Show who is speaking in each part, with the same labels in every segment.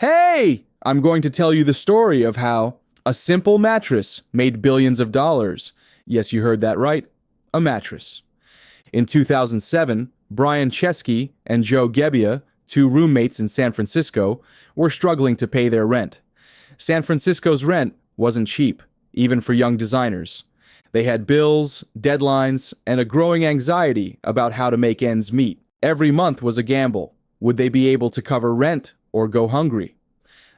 Speaker 1: Hey! I'm going to tell you the story of how a simple mattress made billions of dollars. Yes, you heard that right. A mattress. In 2007, Brian Chesky and Joe Gebbia, two roommates in San Francisco, were struggling to pay their rent. San Francisco's rent wasn't cheap, even for young designers. They had bills, deadlines, and a growing anxiety about how to make ends meet. Every month was a gamble. Would they be able to cover rent or go hungry?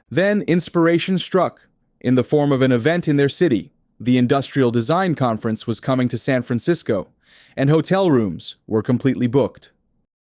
Speaker 1: Then inspiration struck in the form of an event in their city. The Industrial Design Conference was coming to San Francisco, and hotel rooms were completely booked.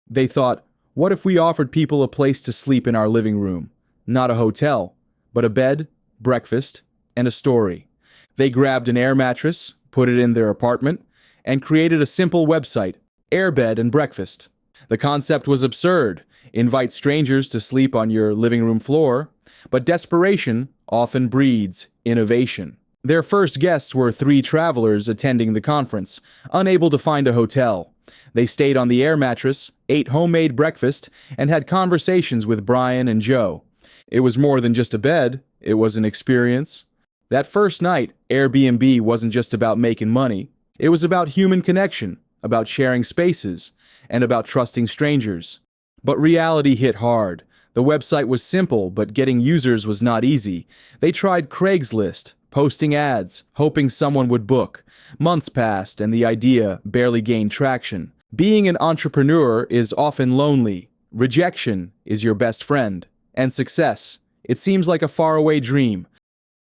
Speaker 1: They thought, what if we offered people a place to sleep in our living room? Not a hotel, but a bed, breakfast, and a story. They grabbed an air mattress, put it in their apartment, and created a simple website, Airbed and Breakfast. The concept was absurd. Invite strangers to sleep on your living room floor, but desperation often breeds innovation. Their first guests were three travelers attending the conference, unable to find a hotel. They stayed on the air mattress, ate homemade breakfast, and had conversations with Brian and Joe. It was more than just a bed, it was an experience. That first night, Airbnb wasn't just about making money. It was about human connection, about sharing spaces, and about trusting strangers. But reality hit hard. The website was simple, but getting users was not easy. They tried Craigslist, posting ads, hoping someone would book. Months passed, and the idea barely gained traction. Being an entrepreneur is often lonely. Rejection is your best friend. And success, it seems like a faraway dream.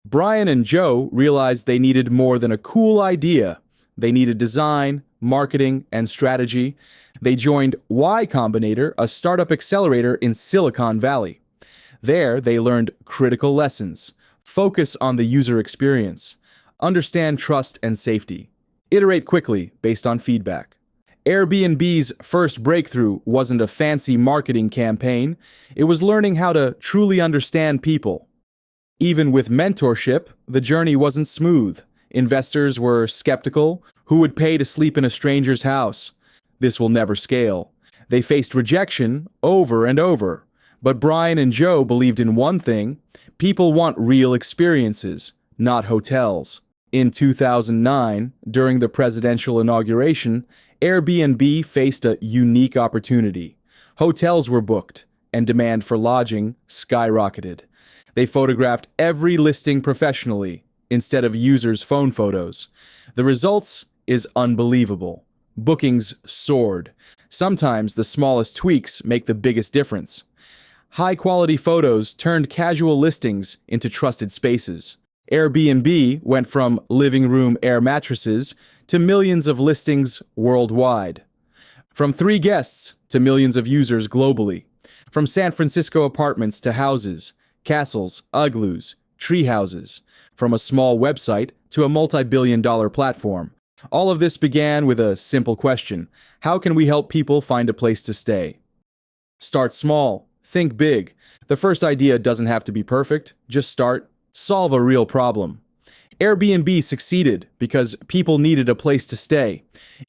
Speaker 1: Brian and Joe realized they needed more than a cool idea. They needed design, marketing, and strategy. They joined Y Combinator, a startup accelerator in Silicon Valley. There, they learned critical lessons. Focus on the user experience. Understand trust and safety. Iterate quickly based on feedback. Airbnb's first breakthrough wasn't a fancy marketing campaign. It was learning how to truly understand people. Even with mentorship, the journey wasn't smooth. Investors were skeptical. Who would pay to sleep in a stranger's house? This will never scale. They faced rejection over and over. But Brian and Joe believed in one thing: people want real experiences, not hotels. In 2009, during the presidential inauguration, Airbnb faced a unique opportunity. Hotels were booked, and demand for lodging skyrocketed. They photographed every listing professionally, instead of users' phone photos. The results is unbelievable. Bookings soared. Sometimes the smallest tweaks make the biggest difference. High-quality photos turned casual listings into trusted spaces. Airbnb went from living room air mattresses to millions of listings worldwide. From 3 guests to millions of users globally. From San Francisco apartments to houses, castles, igloos, tree houses. From a small website to a multi-billion-dollar platform. All of this began with a simple question: how can we help people find a place to stay? Start small. Think big. The first idea doesn't have to be perfect. Just start. Solve a real problem. Airbnb succeeded because people needed a place to stay.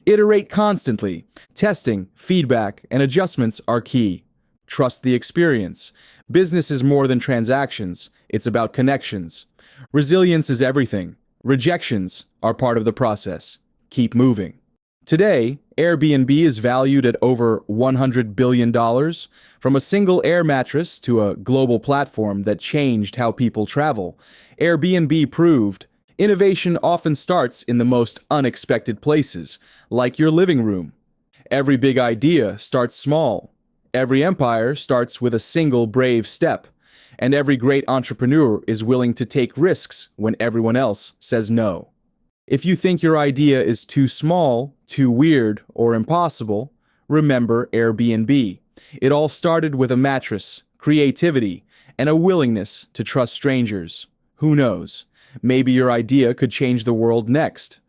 Speaker 1: Iterate constantly. Testing, feedback, and adjustments are key. Trust the experience. Business is more than transactions. It's about connections. Resilience is everything. Rejections are part of the process. Keep moving. Today, Airbnb is valued at over $100 billion, from a single air mattress to a global platform that changed how people travel. Airbnb proved innovation often starts in the most unexpected places, like your living room. Every big idea starts small. Every empire starts with a single brave step. And every great entrepreneur is willing to take risks when everyone else says no. If you think your idea is too small, too weird, or impossible, remember Airbnb. It all started with a mattress, creativity, and a willingness to trust strangers. Who knows? Maybe your idea could change the world next.